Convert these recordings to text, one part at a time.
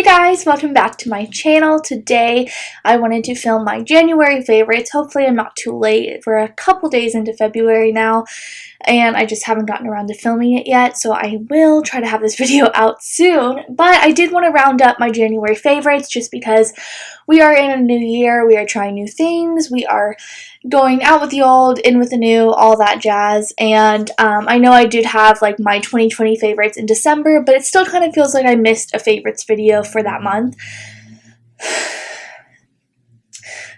Hey guys, welcome back to my channel. Today I wanted to film my January favorites. Hopefully I'm not too late. We're a couple days into February now and I just haven't gotten around to filming it yet, so I will try to have this video out soon. But I did want to round up my January favorites just because we are in a new year, we are trying new things, we are going out with the old, in with the new, all that jazz. And I know I did have like my 2020 favorites in December, but it still kind of feels like I missed a favorites video for that month.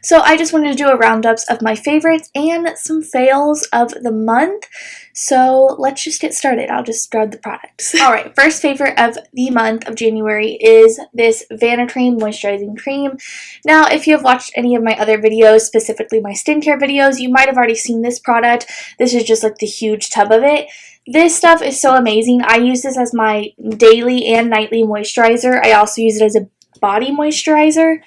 So I just wanted to do a roundups of my favorites and some fails of the month. So let's just get started. I'll just grab the products. Alright, first favorite of the month of January is this Vanicream Moisturizing Cream. Now, if you have watched any of my other videos, specifically my skincare videos, you might have already seen this product. This is just like the huge tub of it. This stuff is so amazing. I use this as my daily and nightly moisturizer. I also use it as a body moisturizer.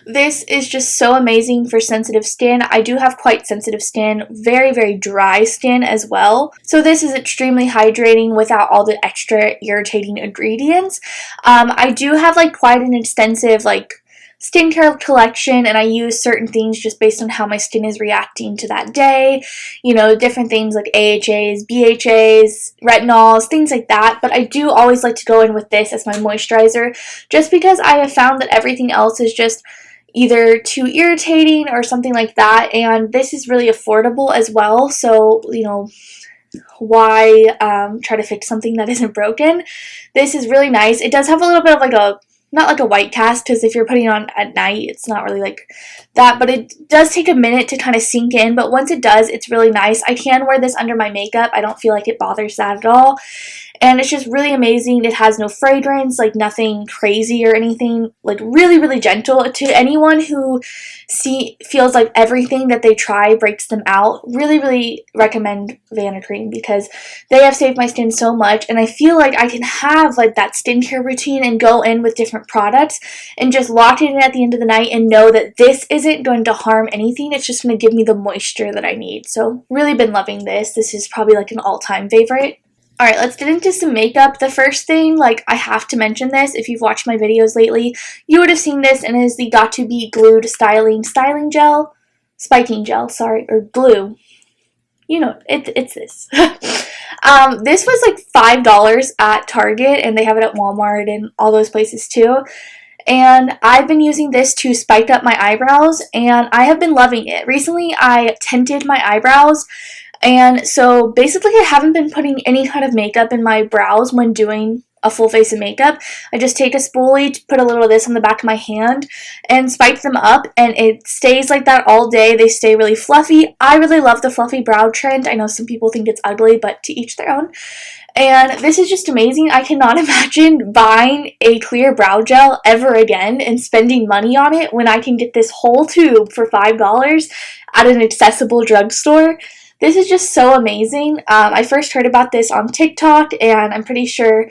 This is just so amazing for sensitive skin. I do have quite sensitive skin, very dry skin as well. So this is extremely hydrating without all the extra irritating ingredients. I do have like quite an extensive like skincare collection, and I use certain things just based on how my skin is reacting to that day. You know, different things like AHAs, BHAs, retinols, things like that. But I do always like to go in with this as my moisturizer just because I have found that everything else is just either too irritating or something like that. And this is really affordable as well. So, you know, why try to fix something that isn't broken? This is really nice. It does have a little bit of like a not like a white cast, because if you're putting it on at night, it's not really like that, but it does take a minute to kind of sink in, but once it does, it's really nice. I can wear this under my makeup. I don't feel like it bothers that at all, and it's just really amazing. It has no fragrance, like nothing crazy or anything, like really gentle. To anyone who feels like everything that they try breaks them out, really recommend Vanicream because they have saved my skin so much, and I feel like I can have like that skincare routine and go in with different products and just lock it in at the end of the night and know that this isn't going to harm anything. It's just going to give me the moisture that I need. So really been loving this. This is probably like an all-time favorite. Alright, let's get into some makeup. The first thing, like, I have to mention this. If you've watched my videos lately, you would have seen this, and it is the Got2B Glued Styling Gel. Spiking Gel, sorry, or glue. You know, it's this. This was like $5 at Target, and they have it at Walmart and all those places too. And I've been using this to spike up my eyebrows, and I have been loving it. Recently, I tinted my eyebrows, and so basically I haven't been putting any kind of makeup in my brows when doing a full face of makeup. I just take a spoolie, put a little of this on the back of my hand, and spike them up, and it stays like that all day. They stay really fluffy. I really love the fluffy brow trend. I know some people think it's ugly, but to each their own. And this is just amazing. I cannot imagine buying a clear brow gel ever again and spending money on it when I can get this whole tube for $5 at an accessible drugstore. This is just so amazing. I first heard about this on TikTok, and I'm pretty sure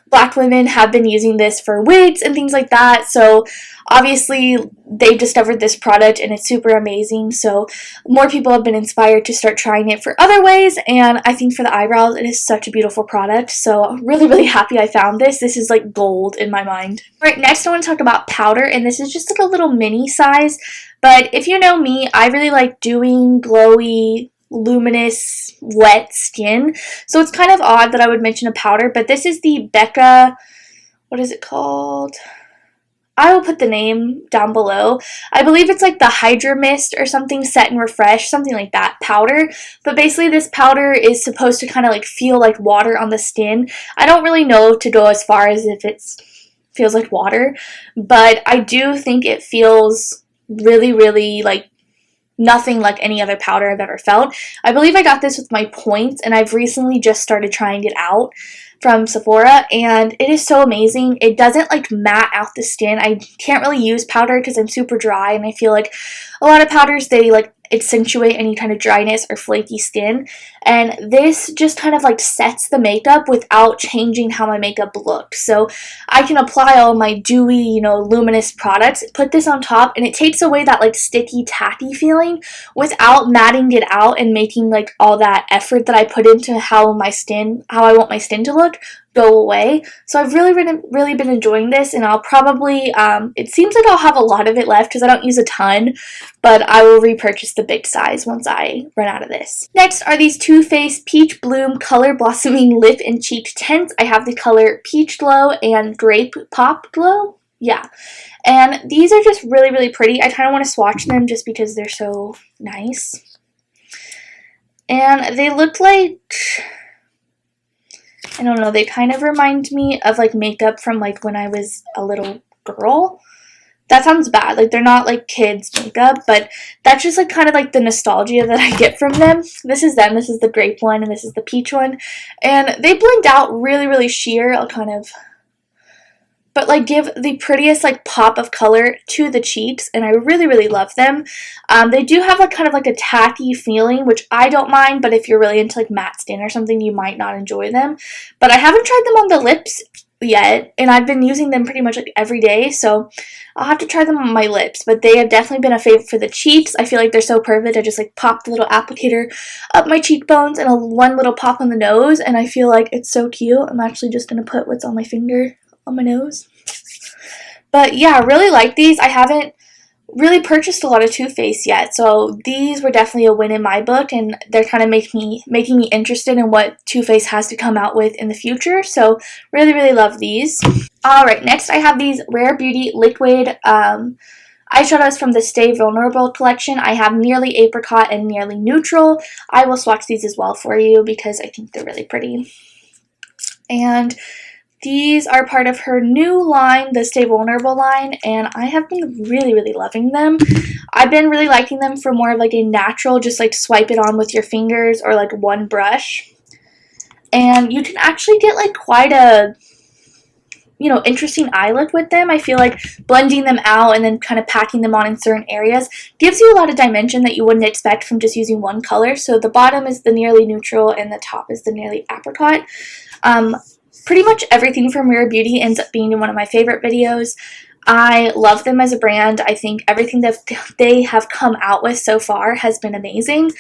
Black women have been using this for wigs and things like that. So obviously they've discovered this product and it's super amazing. So more people have been inspired to start trying it for other ways. And I think for the eyebrows, it is such a beautiful product. So I'm really happy I found this. This is like gold in my mind. All right, next I want to talk about powder, and this is just like a little mini size. But if you know me, I really like doing glowy, luminous, wet skin. So it's kind of odd that I would mention a powder, but this is the Becca, what is it called? I will put the name down below. I believe it's like the Hydra Mist or something, Set and Refresh, something like that, powder. But basically this powder is supposed to kind of like feel like water on the skin. I don't really know to go as far as if it feels like water, but I do think it feels really like nothing like any other powder I've ever felt. I believe I got this with my points, and I've recently just started trying it out from Sephora, and it is so amazing. It doesn't like matte out the skin. I can't really use powder because I'm super dry, and I feel like a lot of powders, they like accentuate any kind of dryness or flaky skin, and this just kind of like sets the makeup without changing how my makeup looks. So I can apply all my dewy, you know, luminous products, put this on top, and it takes away that like sticky, tacky feeling without matting it out and making like all that effort that I put into how I want my skin to look go away. So I've really been enjoying this, and I'll probably, it seems like I'll have a lot of it left because I don't use a ton, but I will repurchase the big size once I run out of this. Next are these Too Faced Peach Bloom Color Blossoming Lip and Cheek Tints. I have the color Peach Glow and Grape Pop Glow. Yeah. And these are just really pretty. I kind of want to swatch them just because they're so nice. And they look like, I don't know, they kind of remind me of like makeup from like when I was a little girl. That sounds bad, like they're not like kids makeup, but that's just like kind of like the nostalgia that I get from them. This is them, this is the grape one, and this is the peach one. And they blend out really sheer. I'll kind of, but like give the prettiest like pop of color to the cheeks, and I really love them. They do have like kind of like a tacky feeling, which I don't mind, but if you're really into like matte skin or something, you might not enjoy them. But I haven't tried them on the lips yet, and I've been using them pretty much like every day, so I'll have to try them on my lips. But they have definitely been a favorite for the cheeks. I feel like they're so perfect. I just like pop the little applicator up my cheekbones and one little pop on the nose, and I feel like it's so cute. I'm actually just gonna put what's on my finger on my nose. But yeah, I really like these. I haven't really purchased a lot of Too Faced yet, so these were definitely a win in my book, and they're kind of making me interested in what Too Faced has to come out with in the future. So really love these. Alright, next I have these RareBeauty liquid eyeshadows from the Stay Vulnerable collection. I have Nearly Apricot and Nearly Neutral. I will swatch these as well for you because I think they're really pretty. And these are part of her new line, the Stay Vulnerable line, and I have been really loving them. I've been really liking them for more of like a natural, just like swipe it on with your fingers or like one brush. And you can actually get like quite a, you know, interesting eye look with them. I feel like blending them out and then kind of packing them on in certain areas gives you a lot of dimension that you wouldn't expect from just using one color. So the bottom is the Nearly Neutral and the top is the Nearly Apricot. Pretty much everything from RareBeauty ends up being in one of my favorite videos. I love them as a brand. I think everything that they have come out with so far has been amazing.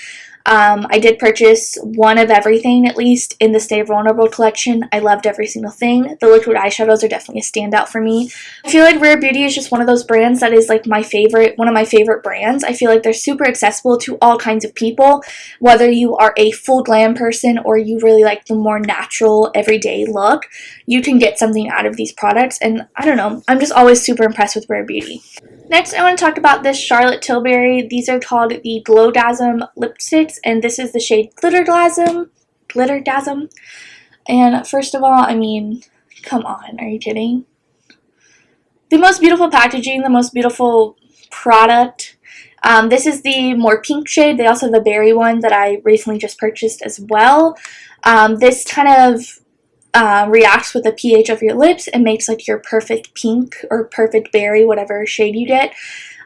I did purchase one of everything, at least, in the Stay Vulnerable collection. I loved every single thing. The liquid eyeshadows are definitely a standout for me. I feel like RareBeauty is just one of those brands that is like one of my favorite brands. I feel like they're super accessible to all kinds of people, whether you are a full glam person or you really like the more natural, everyday look. You can get something out of these products, and I don't know, I'm just always super impressed with RareBeauty. Next, I want to talk about this Charlotte Tilbury. These are called the Glowgasm lipsticks, and this is the shade GlitterGasm. And first of all, I mean, come on, are you kidding? The most beautiful packaging, the most beautiful product. This is the more pink shade. They also have a berry one that I recently just purchased as well. This kind of reacts with the pH of your lips and makes like your perfect pink or perfect berry, whatever shade you get.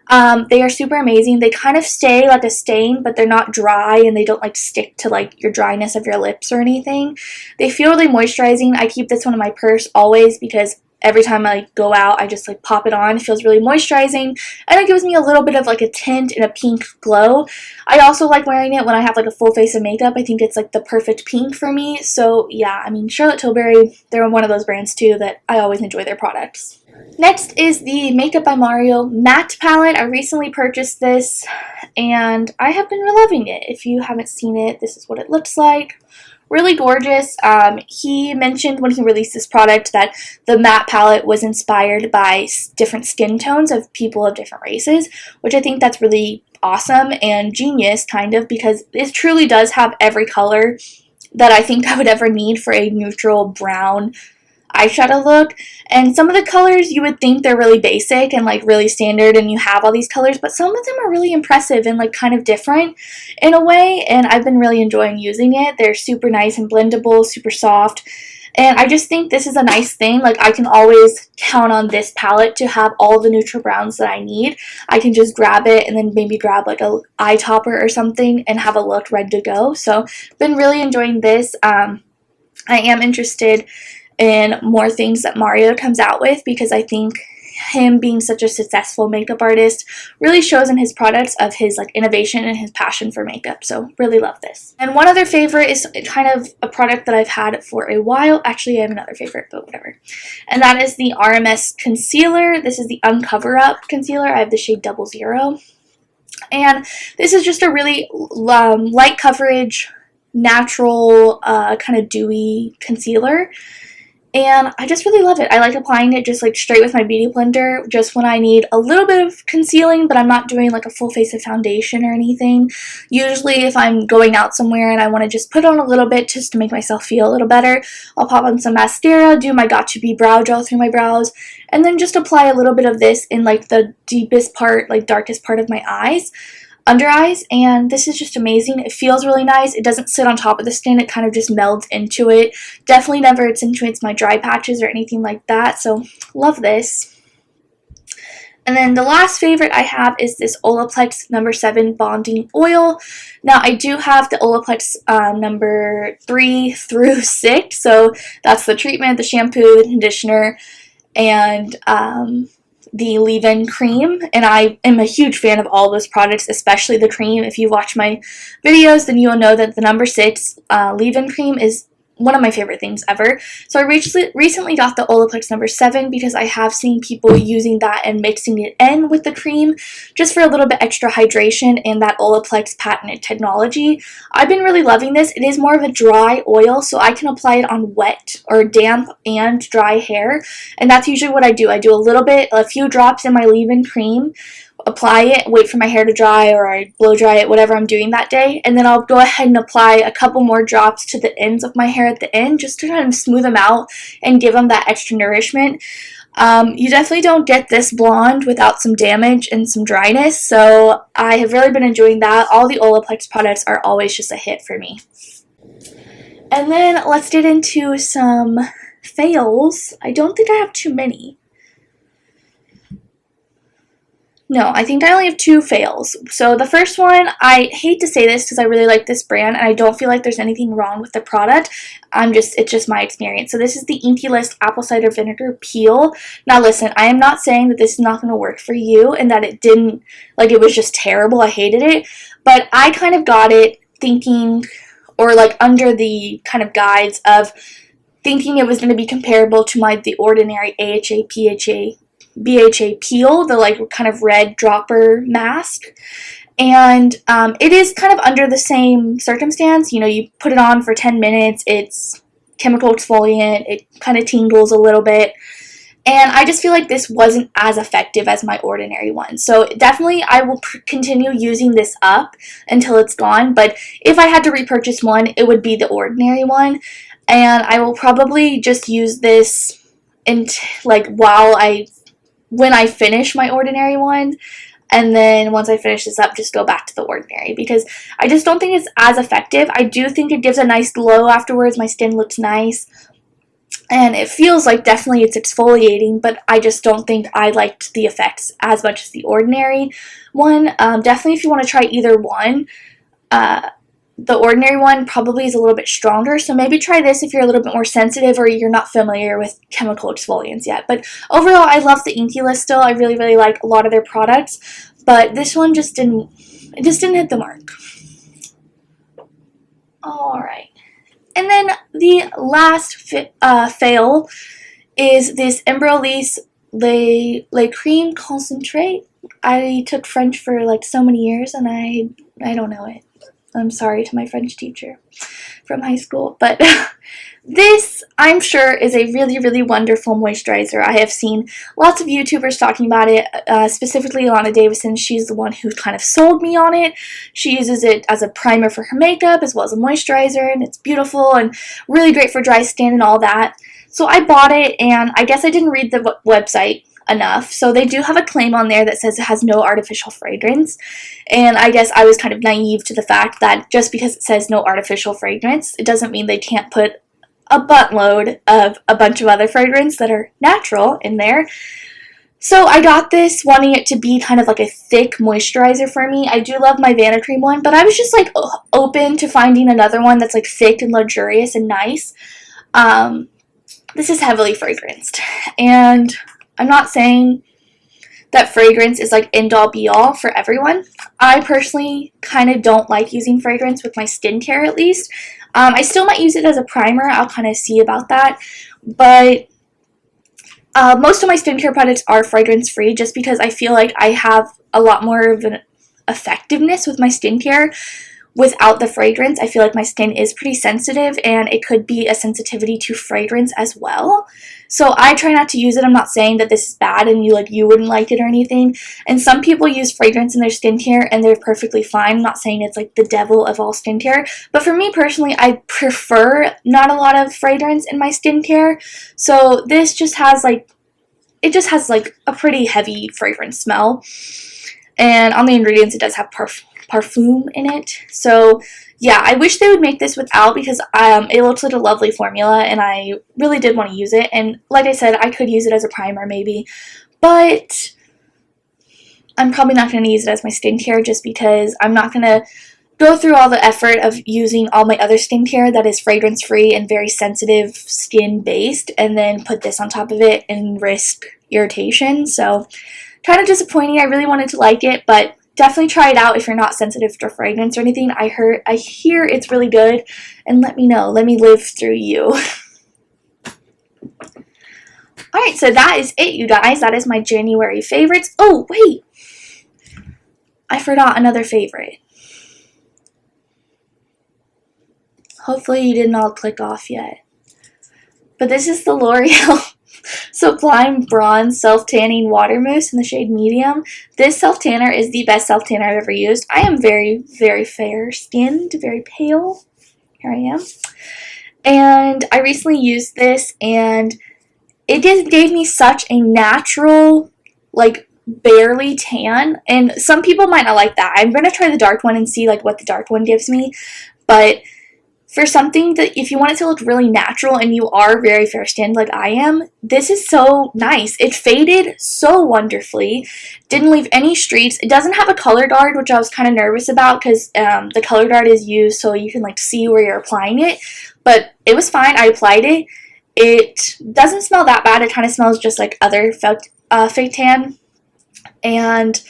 They are super amazing. They kind of stay like a stain, but they're not dry and they don't like stick to like your dryness of your lips or anything. They feel really moisturizing. I keep this one in my purse always because every time I go out, I just like pop it on. It feels really moisturizing, and it gives me a little bit of like a tint and a pink glow. I also like wearing it when I have like a full face of makeup. I think it's like the perfect pink for me. So yeah, I mean, Charlotte Tilbury, they're one of those brands too that I always enjoy their products. Next is the MakeupbyMario matte palette. I recently purchased this and I have been loving it. If you haven't seen it, this is what it looks like. Really gorgeous. He mentioned when he released this product that the matte palette was inspired by different skin tones of people of different races, which I think that's really awesome and genius, kind of, because it truly does have every color that I think I would ever need for a neutral brown eyeshadow look. And some of the colors you would think they're really basic and like really standard and you have all these colors, but some of them are really impressive and like kind of different in a way, and I've been really enjoying using it. They're super nice and blendable, super soft, and I just think this is a nice thing. Like, I can always count on this palette to have all the neutral browns that I need. I can just grab it and then maybe grab like a eye topper or something and have a look ready to go. So been really enjoying this. I am interested in more things that Mario comes out with because I think him being such a successful makeup artist really shows in his products of his like innovation and his passion for makeup. So really love this. And one other favorite is kind of a product that I've had for a while. Actually, I have another favorite, but whatever. And that is the RMS Concealer. This is the Uncoverup Concealer. I have the shade 00. And this is just a really light coverage, natural, kind of dewy concealer. And I just really love it. I like applying it just like straight with my beauty blender just when I need a little bit of concealing, but I'm not doing like a full face of foundation or anything. Usually if I'm going out somewhere and I want to just put on a little bit just to make myself feel a little better, I'll pop on some mascara, do my Got2B brow gel through my brows, and then just apply a little bit of this in like the deepest part, like darkest part of my eyes. Under eyes, and this is just amazing. It feels really nice. It doesn't sit on top of the skin. It kind of just melds into it. Definitely never accentuates my dry patches or anything like that, so love this. And then the last favorite I have is this Olaplex No. 7 Bonding Oil. Now, I do have the Olaplex number 3 through 6, so that's the treatment, the shampoo, the conditioner, and the leave-in cream, and I am a huge fan of all those products, especially the cream. If you watch my videos, then you will know that the number 6 leave-in cream is one of my favorite things ever. So I recently got the Olaplex No. 7 because I have seen people using that and mixing it in with the cream just for a little bit extra hydration and that Olaplex patented technology. I've been really loving this. It is more of a dry oil, so I can apply it on wet or damp and dry hair, and that's usually what I do. I do a little bit, a few drops in my leave-in cream, apply it, wait for my hair to dry, or I blow dry it, whatever I'm doing that day, and then I'll go ahead and apply a couple more drops to the ends of my hair at the end just to kind of smooth them out and give them that extra nourishment. You definitely don't get this blonde without some damage and some dryness, so I have really been enjoying that. All the Olaplex products are always just a hit for me. And then let's get into some fails. I don't think I have too many. No, I think I only have 2 fails. So the first one, I hate to say this because I really like this brand and I don't feel like there's anything wrong with the product. It's just my experience. So this is the Inkey Apple Cider Vinegar Peel. Now listen, I am not saying that this is not going to work for you and that it didn't, like it was just terrible, I hated it. But I kind of got it thinking, or like under the kind of guides of thinking it was going to be comparable to the ordinary BHA peel, the like kind of red dropper mask, and it is kind of under the same circumstance. You know, you put it on for 10 minutes, it's chemical exfoliant, it kind of tingles a little bit, and I just feel like this wasn't as effective as my ordinary one. So definitely I will continue using this up until it's gone, but if I had to repurchase one, it would be the ordinary one, and I will probably just use this when I finish my ordinary one, and then once I finish this up, just go back to the ordinary, because I just don't think it's as effective. I do think it gives a nice glow afterwards. My skin looks nice, and it feels like definitely it's exfoliating, but I just don't think I liked the effects as much as the ordinary one. Definitely if you want to try either one, the ordinary one probably is a little bit stronger, so maybe try this if you're a little bit more sensitive or you're not familiar with chemical exfoliants yet. But overall, I love the Inkey List still. I really, really like a lot of their products, but this one just didn't hit the mark. Alright. And then the last fail is this Embryolisse Le Creme Concentrate. I took French for like so many years and I don't know it. I'm sorry to my French teacher from high school, but this, I'm sure, is a really, really wonderful moisturizer. I have seen lots of YouTubers talking about it, specifically Alana Davison. She's the one who kind of sold me on it. She uses it as a primer for her makeup as well as a moisturizer, and it's beautiful and really great for dry skin and all that. So I bought it, and I guess I didn't read the website enough. So they do have a claim on there that says it has no artificial fragrance, and I guess I was kind of naive to the fact that just because it says no artificial fragrance, it doesn't mean they can't put a buttload of a bunch of other fragrance that are natural in there. So I got this wanting it to be kind of like a thick moisturizer for me. I do love my Vanicream one, but I was just like open to finding another one that's like thick and luxurious and nice. This is heavily fragranced, and I'm not saying that fragrance is like end-all be-all for everyone. I personally kind of don't like using fragrance with my skincare, at least. I still might use it as a primer. I'll kind of see about that. But most of my skincare products are fragrance-free just because I feel like I have a lot more of an effectiveness with my skincare without the fragrance. I feel like my skin is pretty sensitive and it could be a sensitivity to fragrance as well. So I try not to use it. I'm not saying that this is bad and you wouldn't like it or anything. And some people use fragrance in their skincare and they're perfectly fine. I'm not saying it's like the devil of all skincare. But for me personally, I prefer not a lot of fragrance in my skincare. So this just has like, it just has like a pretty heavy fragrance smell. And on the ingredients, it does have parfum in it. So yeah, I wish they would make this without, because it looks like a lovely formula and I really did want to use it. And like I said, I could use it as a primer maybe, but I'm probably not going to use it as my skincare just because I'm not going to go through all the effort of using all my other skincare that is fragrance free and very sensitive skin based and then put this on top of it and risk irritation. So kind of disappointing. I really wanted to like it, but definitely try it out if you're not sensitive to fragrance or anything. I hear it's really good, and let me know. Let me live through you. Alright, so that is it, you guys. That is my January favorites. Oh, wait. I forgot another favorite. Hopefully you didn't all click off yet. But this is the L'Oreal Sublime Bronze Self-Tanning Water Mousse in the shade Medium. This self-tanner is the best self-tanner I've ever used. I am very, very fair-skinned, very pale. Here I am. And I recently used this, and it just gave me such a natural, like, barely tan. And some people might not like that. I'm going to try the dark one and see, like, what the dark one gives me. But for something that, if you want it to look really natural and you are very fair-skinned like I am, this is so nice. It faded so wonderfully. Didn't leave any streaks. It doesn't have a color guard, which I was kind of nervous about because the color guard is used so you can like see where you're applying it. But it was fine. I applied it. It doesn't smell that bad. It kind of smells just like other fake tan. And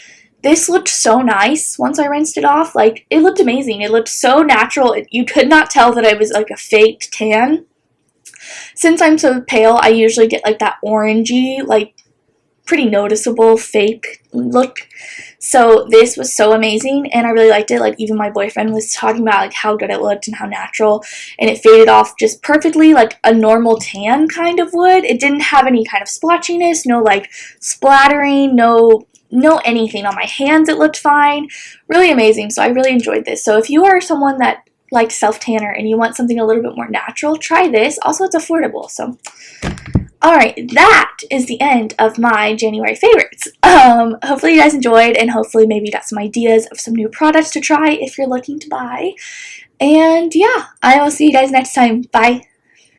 this looked so nice once I rinsed it off. Like, it looked amazing. It looked so natural. You could not tell that it was like a fake tan. Since I'm so pale, I usually get like that orangey, like pretty noticeable fake look. So this was so amazing and I really liked it. Like, even my boyfriend was talking about like how good it looked and how natural, and it faded off just perfectly like a normal tan kind of would. It didn't have any kind of splotchiness, no like splattering, no anything on my hands. It looked fine. Really amazing. So I really enjoyed this. So if you are someone that likes self-tanner and you want something a little bit more natural, try this. Also, it's affordable. So alright, that is the end of my January favorites. Hopefully you guys enjoyed, and hopefully maybe you got some ideas of some new products to try if you're looking to buy. And yeah, I will see you guys next time. Bye.